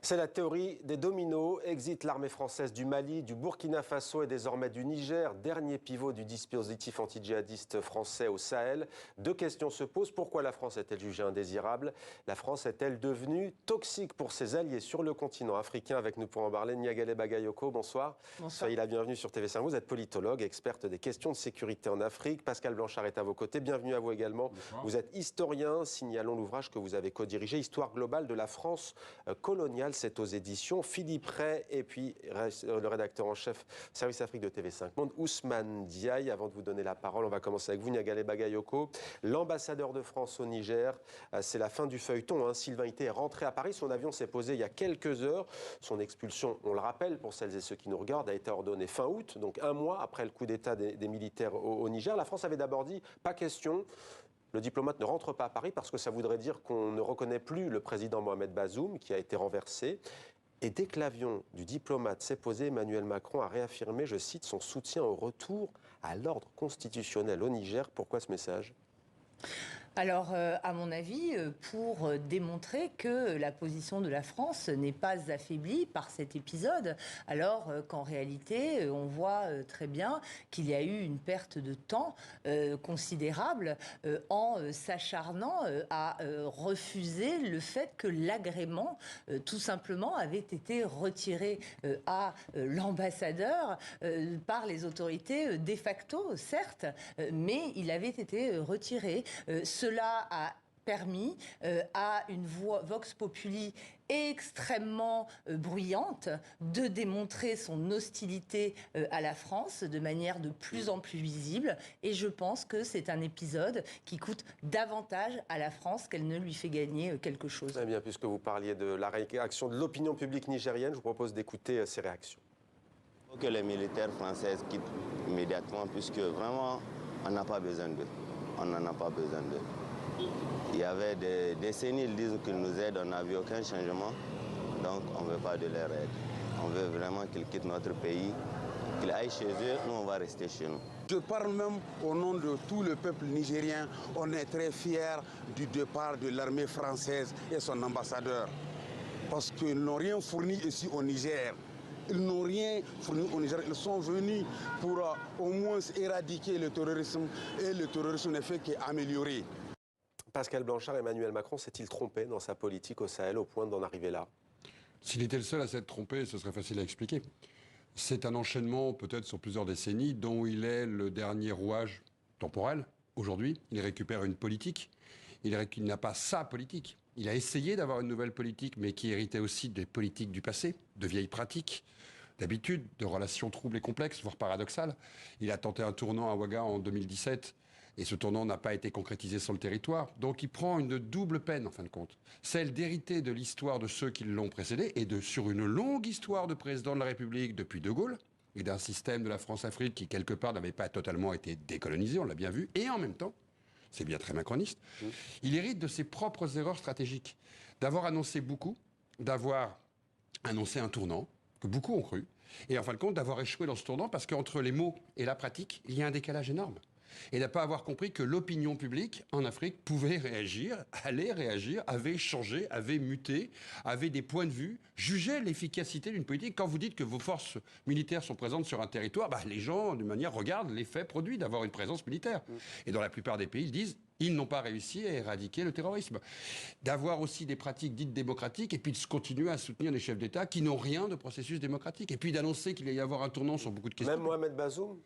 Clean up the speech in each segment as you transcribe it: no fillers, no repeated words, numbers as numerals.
C'est la théorie des dominos. Exit l'armée française du Mali, du Burkina Faso et désormais du Niger, dernier pivot du dispositif anti-djihadiste français au Sahel. Deux questions se posent. Pourquoi la France est-elle jugée indésirable? La France est-elle devenue toxique pour ses alliés sur le continent africain? Avec nous pour en parler, Niagale Bagayoko, bonsoir. Bonsoir. Soyez la bienvenue sur TV5. Vous êtes politologue, experte des questions de sécurité en Afrique. Pascal Blanchard est à vos côtés. Bienvenue à vous également. Bonsoir. Vous êtes historien. Signalons l'ouvrage que vous avez co-dirigé, Histoire globale de la France coloniale. C'est aux éditions Philippe Ray et puis le rédacteur en chef service Afrique de TV5 Monde, Ousmane Diaye. Avant de vous donner la parole, on va commencer avec vous, Niagale Bagayoko. L'ambassadeur de France au Niger, c'est la fin du feuilleton. Sylvain Ité est rentré à Paris. Son avion s'est posé il y a quelques heures. Son expulsion, on le rappelle pour celles et ceux qui nous regardent, a été ordonnée fin août, donc un mois après le coup d'État des militaires au Niger. La France avait d'abord dit pas question. Le diplomate ne rentre pas à Paris parce que ça voudrait dire qu'on ne reconnaît plus le président Mohamed Bazoum qui a été renversé. Et dès que l'avion du diplomate s'est posé, Emmanuel Macron a réaffirmé, je cite, son soutien au retour à l'ordre constitutionnel au Niger. Pourquoi ce message ? Alors, à mon avis, pour démontrer que la position de la France n'est pas affaiblie par cet épisode, alors qu'en réalité, on voit très bien qu'il y a eu une perte de temps considérable en s'acharnant à refuser le fait que l'agrément, tout simplement, avait été retiré à l'ambassadeur par les autorités de facto, certes, mais il avait été retiré. Cela a permis à une vox populi extrêmement bruyante de démontrer son hostilité à la France de manière de plus en plus visible. Et je pense que c'est un épisode qui coûte davantage à la France qu'elle ne lui fait gagner quelque chose. Très bien, puisque vous parliez de la réaction de l'opinion publique nigérienne, je vous propose d'écouter ces réactions. Il faut que les militaires français quittent immédiatement, puisque vraiment, on n'a pas besoin d'eux. On n'en a pas besoin d'eux. Il y avait des décennies, ils disent qu'ils nous aident, on n'a vu aucun changement, donc on ne veut pas de leur aide. On veut vraiment qu'ils quittent notre pays, qu'ils aillent chez eux, nous on va rester chez nous. Je parle même au nom de tout le peuple nigérien. On est très fiers du départ de l'armée française et son ambassadeur, parce qu'ils n'ont rien fourni ici au Niger. Ils n'ont rien fourni au Niger. Ils sont venus pour au moins éradiquer le terrorisme. Et le terrorisme n'est fait qu'améliorer. Pascal Blanchard, Emmanuel Macron s'est-il trompé dans sa politique au Sahel au point d'en arriver là? S'il était le seul à s'être trompé, ce serait facile à expliquer. C'est un enchaînement peut-être sur plusieurs décennies dont il est le dernier rouage temporel. Aujourd'hui, il récupère une politique. Il n'a pas sa politique. Il a essayé d'avoir une nouvelle politique, mais qui héritait aussi des politiques du passé, de vieilles pratiques, d'habitudes, de relations troubles et complexes, voire paradoxales. Il a tenté un tournant à Ouaga en 2017, et ce tournant n'a pas été concrétisé sur le territoire. Donc il prend une double peine, en fin de compte. Celle d'hériter de l'histoire de ceux qui l'ont précédé, et sur une longue histoire de président de la République depuis De Gaulle, et d'un système de la France-Afrique qui, quelque part, n'avait pas totalement été décolonisé, on l'a bien vu, et en même temps, c'est bien très macroniste, il hérite de ses propres erreurs stratégiques. D'avoir annoncé beaucoup, d'avoir annoncé un tournant, que beaucoup ont cru, et en fin de compte d'avoir échoué dans ce tournant parce qu'entre les mots et la pratique, il y a un décalage énorme. Et de ne pas avoir compris que l'opinion publique en Afrique pouvait réagir, allait réagir, avait changé, avait muté, avait des points de vue, jugeait l'efficacité d'une politique. Quand vous dites que vos forces militaires sont présentes sur un territoire, les gens, d'une manière, regardent l'effet produit d'avoir une présence militaire. Et dans la plupart des pays, ils disent ils n'ont pas réussi à éradiquer le terrorisme. D'avoir aussi des pratiques dites démocratiques et puis de continuer à soutenir les chefs d'État qui n'ont rien de processus démocratique. Et puis d'annoncer qu'il allait y avoir un tournant sur beaucoup de questions. Même Mohamed Bazoum?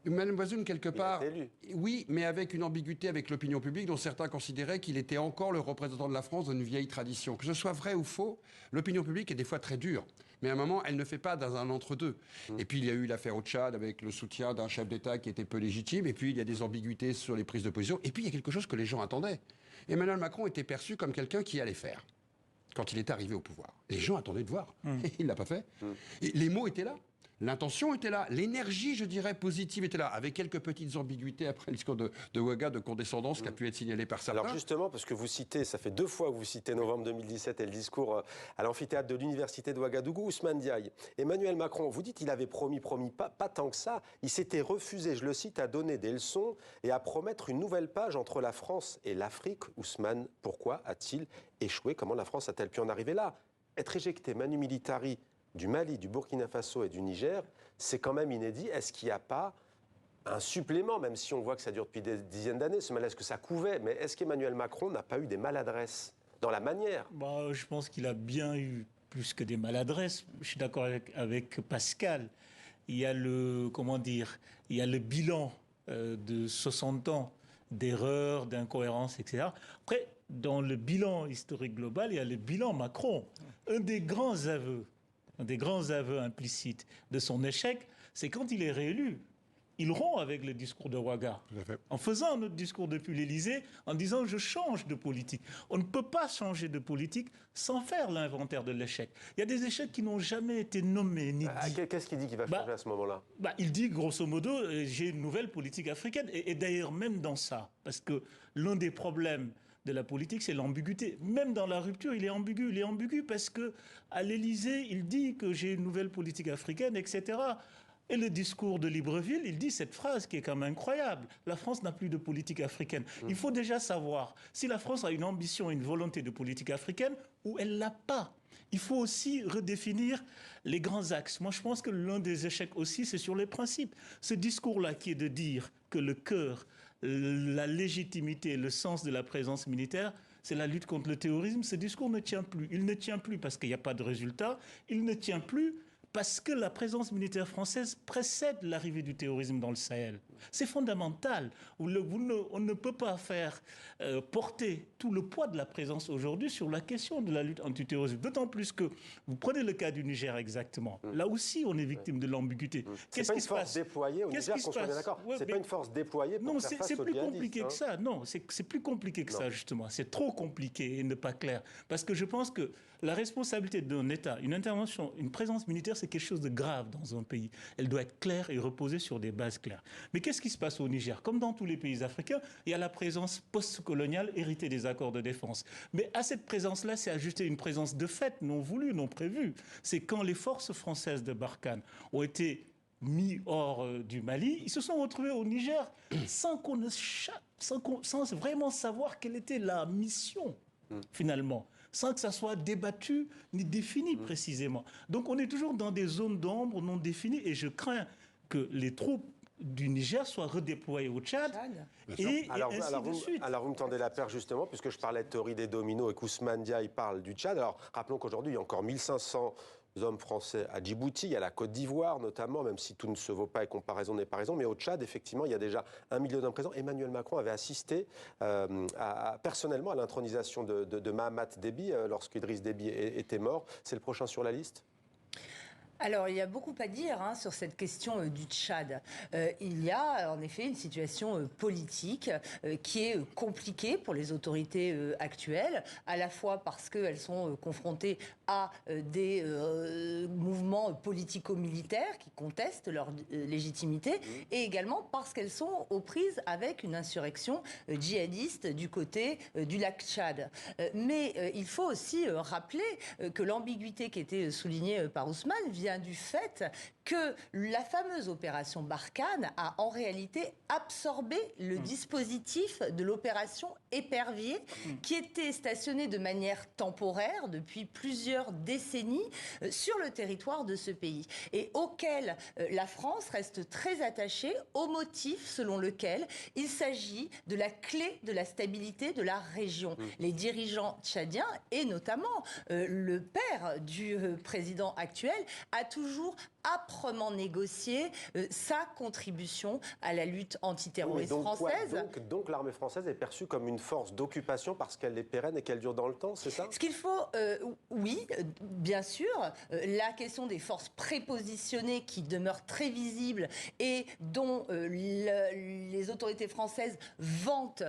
Emmanuel Bazoum, quelque part, élu. Oui, mais avec une ambiguïté avec l'opinion publique dont certains considéraient qu'il était encore le représentant de la France dans une vieille tradition. Que ce soit vrai ou faux, l'opinion publique est des fois très dure. Mais à un moment, elle ne fait pas dans un entre-deux. Et puis, il y a eu l'affaire au Tchad avec le soutien d'un chef d'État qui était peu légitime. Et puis, il y a des ambiguïtés sur les prises de position. Et puis, il y a quelque chose que les gens attendaient. Emmanuel Macron était perçu comme quelqu'un qui allait faire quand il est arrivé au pouvoir. Les gens attendaient de voir. Et il ne l'a pas fait. Et les mots étaient là. L'intention était là, l'énergie, je dirais, positive était là, avec quelques petites ambiguïtés après le discours de Ouaga de condescendance qui a pu être signalé par certains. Alors justement, parce que vous citez, ça fait 2 fois que vous citez novembre 2017 et le discours à l'amphithéâtre de l'université de Ouagadougou, Ousmane Diaye. Emmanuel Macron, vous dites qu'il avait promis, pas tant que ça, il s'était refusé, je le cite, à donner des leçons et à promettre une nouvelle page entre la France et l'Afrique. Ousmane, pourquoi a-t-il échoué? Comment la France a-t-elle pu en arriver là? être éjecté manu militari du Mali, du Burkina Faso et du Niger, c'est quand même inédit. Est-ce qu'il n'y a pas un supplément, même si on voit que ça dure depuis des dizaines d'années, ce malaise que ça couvait, mais est-ce qu'Emmanuel Macron n'a pas eu des maladresses dans la manière? Je pense qu'il a bien eu plus que des maladresses. Je suis d'accord avec Pascal. Il y a le bilan de 60 ans d'erreurs, d'incohérences, etc. Après, dans le bilan historique global, il y a le bilan Macron. Un des grands aveux implicites de son échec, c'est quand il est réélu. Il rompt avec le discours de Ouaga, en faisant notre discours depuis l'Élysée, en disant « je change de politique ». On ne peut pas changer de politique sans faire l'inventaire de l'échec. Il y a des échecs qui n'ont jamais été nommés ni dits. Qu'est-ce qu'il dit qu'il va changer à ce moment-là? Il dit grosso modo « j'ai une nouvelle politique africaine ». Et d'ailleurs même dans ça, parce que l'un des problèmes de la politique, c'est l'ambiguïté. Même dans la rupture, il est ambigu. Il est ambigu parce qu'à l'Élysée, il dit que j'ai une nouvelle politique africaine, etc. Et le discours de Libreville, il dit cette phrase qui est quand même incroyable. La France n'a plus de politique africaine. Il faut déjà savoir si la France a une ambition, une volonté de politique africaine ou elle ne l'a pas. Il faut aussi redéfinir les grands axes. Moi, je pense que l'un des échecs aussi, c'est sur les principes. Ce discours-là qui est de dire que le cœur, la légitimité, le sens de la présence militaire, c'est la lutte contre le terrorisme. Ce discours ne tient plus. Il ne tient plus parce qu'il n'y a pas de résultat. Il ne tient plus parce que la présence militaire française précède l'arrivée du terrorisme dans le Sahel. C'est fondamental. On ne peut pas faire porter tout le poids de la présence aujourd'hui sur la question de la lutte antiterroriste. D'autant plus que, vous prenez le cas du Niger exactement. Là aussi, on est victime de l'ambiguïté. Qu'est-ce qui se passe? C'est pas une force déployée au Niger, qu'on soit bien d'accord. C'est pas une force déployée pour faire face aux djihadistes. Non, c'est plus compliqué que ça. Non, c'est plus compliqué que ça, justement. C'est trop compliqué et ne pas clair. Parce que je pense que la responsabilité d'un État, une intervention, une présence militaire, c'est quelque chose de grave dans un pays. Elle doit être claire et reposer sur des bases claires. Mais qu'est-ce qui se passe au Niger? Comme dans tous les pays africains, il y a la présence post-coloniale héritée des accords de défense. Mais à cette présence-là, c'est ajouté une présence de fait, non voulue, non prévue. C'est quand les forces françaises de Barkhane ont été mis hors du Mali, ils se sont retrouvés au Niger sans vraiment savoir quelle était la mission, finalement, sans que ça soit débattu ni défini précisément. Donc on est toujours dans des zones d'ombre non définies et je crains que les troupes du Niger soient redéployées au Tchad et ainsi de suite. Alors vous me tendez la perche justement, puisque je parlais de théorie des dominos et qu'Ousmane Diaye parle du Tchad. Alors rappelons qu'aujourd'hui il y a encore 1500 hommes français à Djibouti, il y a la Côte d'Ivoire notamment, même si tout ne se vaut pas et comparaison n'est pas raison, mais au Tchad, effectivement, il y a déjà 1 million d'hommes présents. Emmanuel Macron avait assisté personnellement à l'intronisation de Mahamat Déby lorsqu'Idriss Déby était mort. C'est le prochain sur la liste ? Alors, il y a beaucoup à dire sur cette question du Tchad. Il y a en effet une situation politique qui est compliquée pour les autorités actuelles, à la fois parce qu'elles sont confrontées à des mouvements politico-militaires qui contestent leur légitimité, et également parce qu'elles sont aux prises avec une insurrection djihadiste du côté du lac Tchad. Mais il faut aussi rappeler que l'ambiguïté qui était soulignée par Ousmane vient du fait que la fameuse opération Barkhane a en réalité absorbé le dispositif de l'opération Épervier qui était stationné de manière temporaire depuis plusieurs décennies sur le territoire de ce pays et auquel la France reste très attachée au motif selon lequel il s'agit de la clé de la stabilité de la région. Les dirigeants tchadiens et notamment le père du président actuel a toujours âprement négocié sa contribution à la lutte antiterroriste française. Donc l'armée française est perçue comme une force d'occupation parce qu'elle est pérenne et qu'elle dure dans le temps, c'est ça? Ce qu'il faut, oui, bien sûr, la question des forces prépositionnées qui demeurent très visibles et dont les autorités françaises vantent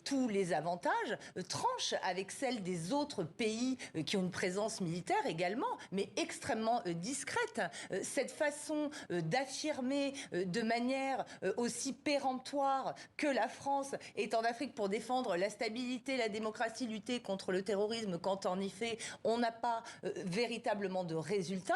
tous les avantages, tranche avec celle des autres pays qui ont une présence militaire également, mais extrêmement discrète. Cette façon d'affirmer de manière aussi péremptoire que la France est en Afrique pour défendre la stabilité, la démocratie, lutter contre le terrorisme, quand en effet on n'a pas véritablement de résultats,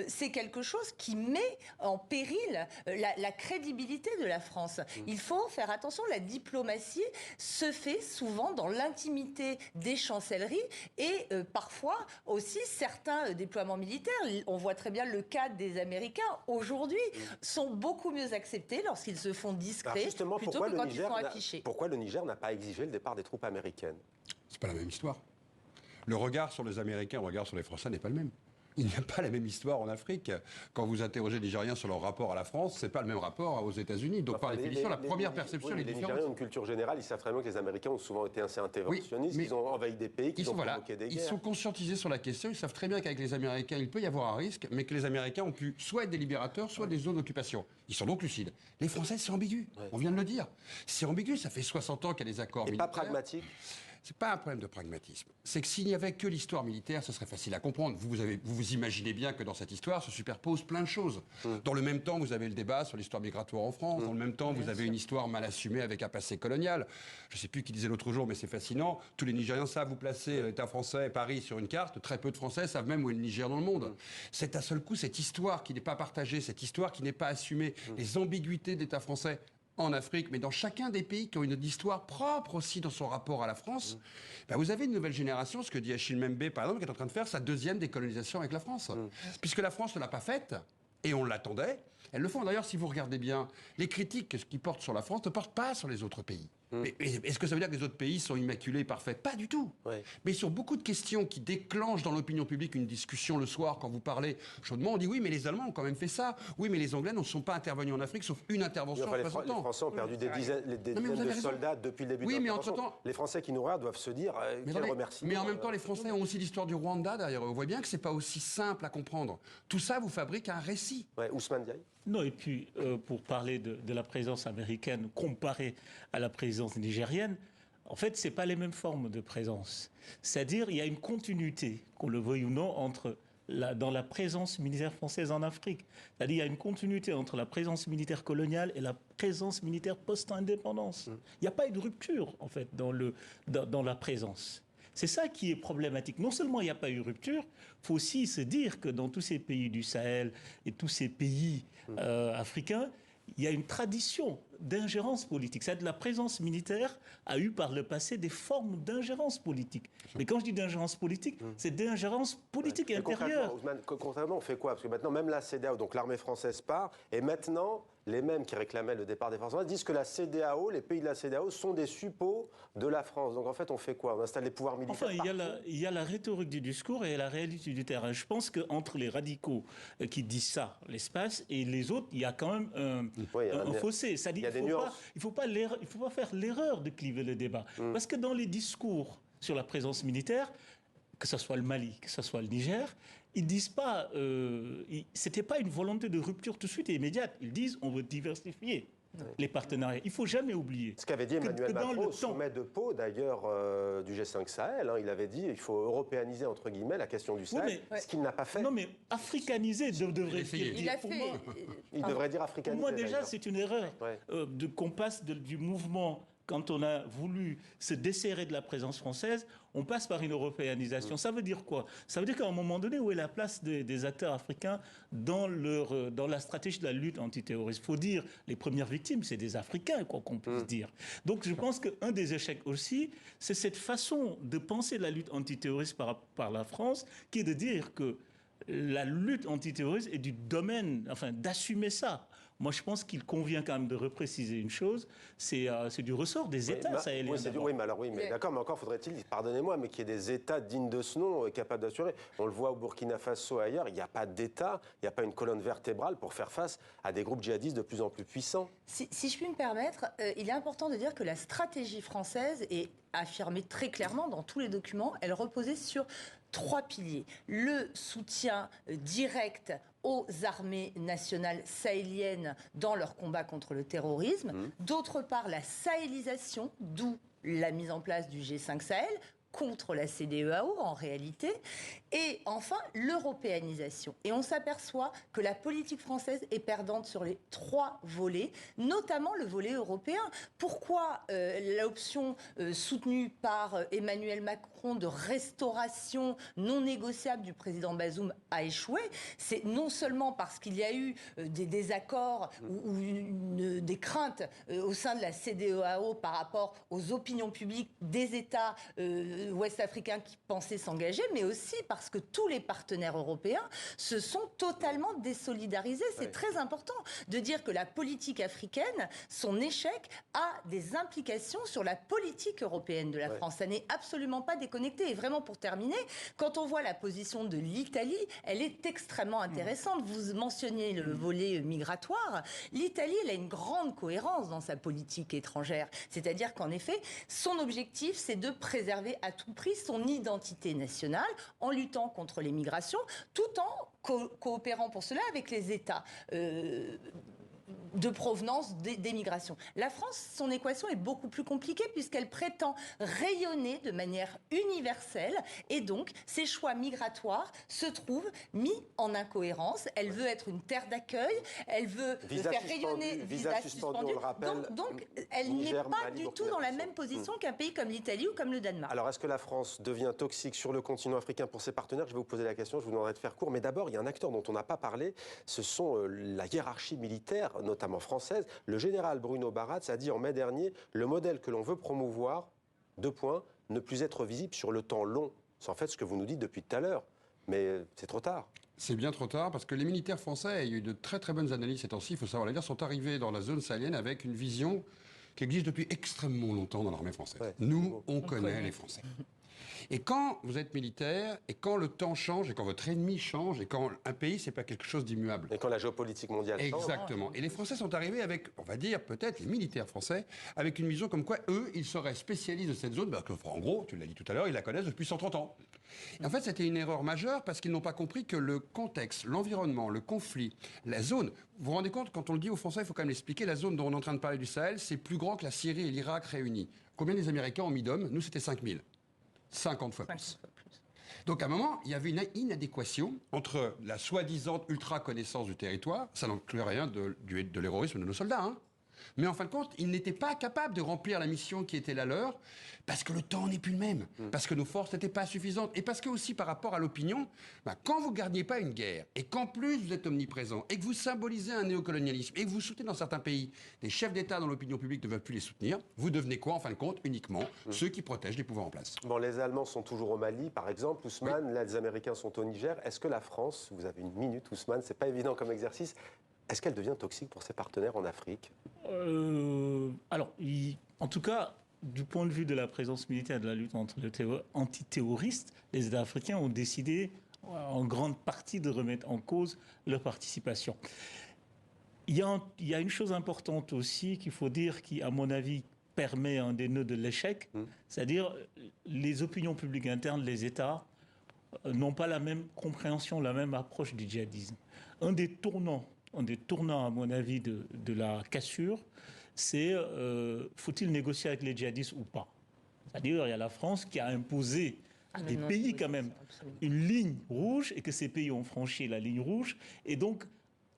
c'est quelque chose qui met en péril la crédibilité de la France. Il faut faire attention, la diplomatie se fait souvent dans l'intimité des chancelleries et parfois aussi certains déploiements militaires. On voit très bien le cas des Américains aujourd'hui sont beaucoup mieux acceptés lorsqu'ils se font discrets plutôt que quand ils sont affichés. Pourquoi le Niger n'a pas exigé le départ des troupes américaines? C'est pas la même histoire. Le regard sur les Américains, le regard sur les Français n'est pas le même. Il n'y a pas la même histoire en Afrique. Quand vous interrogez les Nigériens sur leur rapport à la France, c'est pas le même rapport aux États-Unis. Donc, par définition, la première perception est différente. Les Nigériens ont une culture générale. Ils savent très bien que les Américains ont souvent été assez interventionnistes. Ils ont envahi des pays, qu'ils ont provoqué des guerres. Ils sont conscientisés sur la question. Ils savent très bien qu'avec les Américains, il peut y avoir un risque, mais que les Américains ont pu soit être des libérateurs, soit des zones d'occupation. Ils sont donc lucides. Les Français, c'est ambigu. On vient de le dire. C'est ambigu. Ça fait 60 ans qu'il y a des accords militaires. Et pas pragmatique. C'est pas un problème de pragmatisme. C'est que s'il n'y avait que l'histoire militaire, ce serait facile à comprendre. Vous imaginez bien que dans cette histoire se superposent plein de choses. Dans le même temps, vous avez le débat sur l'histoire migratoire en France. Dans le même temps, vous avez une histoire mal assumée avec un passé colonial. Je ne sais plus qui disait l'autre jour, mais c'est fascinant. Tous les Nigériens savent vous placer l'État français et Paris sur une carte. Très peu de Français savent même où est le Niger dans le monde. C'est à seul coup cette histoire qui n'est pas partagée, cette histoire qui n'est pas assumée, les ambiguïtés de l'État français en Afrique, mais dans chacun des pays qui ont une histoire propre aussi dans son rapport à la France, vous avez une nouvelle génération, ce que dit Achille Mbembe, par exemple, qui est en train de faire sa deuxième décolonisation avec la France. Puisque la France ne l'a pas faite, et on l'attendait, elles le font. D'ailleurs, si vous regardez bien, les critiques qui portent sur la France ne portent pas sur les autres pays. Mais est-ce que ça veut dire que les autres pays sont immaculés et parfaits? Pas du tout. Mais sur beaucoup de questions qui déclenchent dans l'opinion publique une discussion le soir, quand vous parlez chaudement, on dit oui, mais les Allemands ont quand même fait ça. Oui, mais les Anglais ne sont pas intervenus en Afrique, sauf une intervention en 60 ans. Les Français ont perdu des dizaines de soldats depuis le début de l'intervention. Les Français qui nous regardent doivent se dire quel remerciement. Mais en même temps, les Français ont aussi l'histoire du Rwanda derrière eux. On voit bien que c'est pas aussi simple à comprendre. Tout ça vous fabrique un récit. Ousmane Diaye. Non, et puis, pour parler de la présence américaine comparée à la présence nigérienne, en fait, ce n'est pas les mêmes formes de présence. C'est-à-dire, il y a une continuité, qu'on le veuille ou non, dans la présence militaire française en Afrique. C'est-à-dire, il y a une continuité entre la présence militaire coloniale et la présence militaire post-indépendance. Il n'y a pas eu de rupture, en fait, dans la présence. C'est ça qui est problématique. Non seulement il n'y a pas eu de rupture, il faut aussi se dire que dans tous ces pays du Sahel et tous ces pays africains, il y a une tradition d'ingérence politique. C'est-à-dire que la présence militaire a eu par le passé des formes d'ingérence politique. Mais quand je dis d'ingérence politique, c'est d'ingérence politique intérieure. Concrètement, on fait quoi? Parce que maintenant, même la CEDEAO, donc l'armée française part, et maintenant, les mêmes qui réclamaient le départ des forces françaises disent que la CEDEAO, les pays de la CEDEAO, sont des suppôts de la France. Donc en fait, on fait quoi? On installe les pouvoirs militaires il y a la rhétorique du discours et la réalité du terrain. Je pense qu'entre les radicaux qui disent ça, l'espace, et les autres, il y a quand même un fossé. C'est-à-dire il ne faut pas faire l'erreur de cliver le débat. Parce que dans les discours sur la présence militaire, que ce soit le Mali, que ce soit le Niger, ils disent pas, c'était pas une volonté de rupture tout de suite et immédiate. Ils disent, on veut diversifier les partenariats. Il faut jamais oublier. Ce qu'avait dit Emmanuel Macron au sommet de Pau, d'ailleurs, du G5 Sahel, il avait dit, il faut européaniser, entre guillemets, la question du Sahel, ce qu'il n'a pas fait. Non, mais africaniser devrait dire. Il devrait dire africaniser. Pour moi, déjà, c'est une erreur qu'on passe du mouvement. Quand on a voulu se desserrer de la présence française, on passe par une européanisation. Ça veut dire quoi? Ça veut dire qu'à un moment donné, où est la place des acteurs africains dans la stratégie de la lutte antiterroriste? Il faut dire, les premières victimes, c'est des Africains, quoi qu'on puisse dire. Donc je pense qu'un des échecs aussi, c'est cette façon de penser la lutte antiterroriste par la France, qui est de dire que la lutte antiterroriste est du domaine, d'assumer ça. Moi, je pense qu'il convient quand même de repréciser une chose, c'est du ressort des États sahéliens. Mais d'accord, mais encore faudrait-il, pardonnez-moi, mais qu'il y ait des États dignes de ce nom, capables d'assurer. On le voit au Burkina Faso et ailleurs, il n'y a pas d'État, il n'y a pas une colonne vertébrale pour faire face à des groupes djihadistes de plus en plus puissants. Si je puis me permettre, il est important de dire que la stratégie française est affirmée très clairement dans tous les documents. Elle reposait sur 3 piliers. Le soutien direct aux armées nationales sahéliennes dans leur combat contre le terrorisme. D'autre part, la sahélisation, d'où la mise en place du G5 Sahel, contre la CEDEAO en réalité. Et enfin, l'européanisation. Et on s'aperçoit que la politique française est perdante sur les 3 volets, notamment le volet européen. Pourquoi l'option soutenue par Emmanuel Macron de restauration non négociable du président Bazoum a échoué? C'est non seulement parce qu'il y a eu des désaccords ou des craintes au sein de la CEDEAO par rapport aux opinions publiques des États ouest-africains qui pensaient s'engager, mais aussi parce que tous les partenaires européens se sont totalement désolidarisés. C'est très important de dire que la politique africaine, son échec a des implications sur la politique européenne de la France. Ça n'est absolument pas déconnecté. Et vraiment, pour terminer, quand on voit la position de l'Italie, elle est extrêmement intéressante. Vous mentionniez le volet migratoire. L'Italie, elle a une grande cohérence dans sa politique étrangère. C'est-à-dire qu'en effet, son objectif, c'est de préserver à tout prix son identité nationale en luttant contre les migrations, tout en coopérant pour cela avec les États de provenance des migrations. La France, son équation est beaucoup plus compliquée puisqu'elle prétend rayonner de manière universelle et donc ses choix migratoires se trouvent mis en incohérence. Elle veut être une terre d'accueil, elle veut faire rayonner visa suspendu, on le rappelle. Donc elle n'est pas du tout dans la même position qu'un pays comme l'Italie ou comme le Danemark. Alors est-ce que la France devient toxique sur le continent africain pour ses partenaires? Je vais vous poser la question, je vous demanderai de faire court. Mais d'abord, il y a un acteur dont on n'a pas parlé, ce sont la hiérarchie militaire, notamment française. Le général Bruno Baratz a dit en mai dernier, le modèle que l'on veut promouvoir, 2 points, ne plus être visible sur le temps long. C'est en fait ce que vous nous dites depuis tout à l'heure. Mais c'est trop tard. C'est bien trop tard parce que les militaires français, il y a eu de très très bonnes analyses ces temps-ci, il faut savoir les dire, sont arrivés dans la zone sahélienne avec une vision qui existe depuis extrêmement longtemps dans l'armée française. Ouais, nous, on connaît les Français. Et quand vous êtes militaire, et quand le temps change, et quand votre ennemi change, et quand un pays, c'est pas quelque chose d'immuable. Et quand la géopolitique mondiale change. Exactement. Et les Français sont arrivés avec, on va dire peut-être, les militaires français, avec une vision comme quoi, eux, ils seraient spécialistes de cette zone, bah, que, en gros, tu l'as dit tout à l'heure, ils la connaissent depuis 130 ans. Et en fait, c'était une erreur majeure parce qu'ils n'ont pas compris que le contexte, l'environnement, le conflit, la zone, vous vous rendez compte, quand on le dit aux Français, il faut quand même l'expliquer, la zone dont on est en train de parler du Sahel, c'est plus grand que la Syrie et l'Irak réunis. Combien les Américains ont mis d'hommes? Nous, c'était 5000. 50 fois plus. Donc à un moment, il y avait une inadéquation entre la soi-disant ultra-connaissance du territoire, ça n'inclut rien de l'héroïsme de nos soldats, hein. Mais en fin de compte, ils n'étaient pas capables de remplir la mission qui était la leur, parce que le temps n'est plus le même, parce que nos forces n'étaient pas suffisantes, et parce que aussi par rapport à l'opinion, quand vous ne gardiez pas une guerre, et qu'en plus vous êtes omniprésent, et que vous symbolisez un néocolonialisme, et que vous soutenez dans certains pays des chefs d'État dont l'opinion publique ne veut plus les soutenir, vous devenez quoi en fin de compte? Uniquement ceux qui protègent les pouvoirs en place. Bon, les Allemands sont toujours au Mali, par exemple, Ousmane, oui. Là, les Américains sont au Niger. Est-ce que la France, vous avez une minute, Ousmane, c'est pas évident comme exercice, est-ce qu'elle devient toxique pour ses partenaires en Afrique? Alors, en tout cas, du point de vue de la présence militaire de la lutte antiterroriste, les États africains ont décidé en grande partie de remettre en cause leur participation. Il y a une chose importante aussi qu'il faut dire qui, à mon avis, permet un des nœuds de l'échec, c'est-à-dire les opinions publiques internes, les États n'ont pas la même compréhension, la même approche du djihadisme. Un des tournants, à mon avis, de la cassure, c'est faut-il négocier avec les djihadistes ou pas? C'est-à-dire, il y a la France qui a imposé à des pays quand même une ligne rouge et que ces pays ont franchi la ligne rouge. Et donc,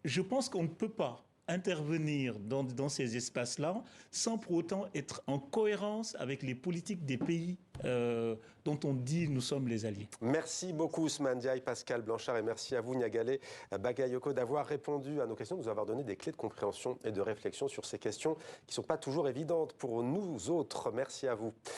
je pense qu'on ne peut pas intervenir dans ces espaces-là sans pour autant être en cohérence avec les politiques des pays dont on dit nous sommes les alliés. Merci beaucoup Ousmane Diaye, Pascal Blanchard, et merci à vous Niagalé Bagayoko d'avoir répondu à nos questions, de nous avoir donné des clés de compréhension et de réflexion sur ces questions qui ne sont pas toujours évidentes pour nous autres. Merci à vous.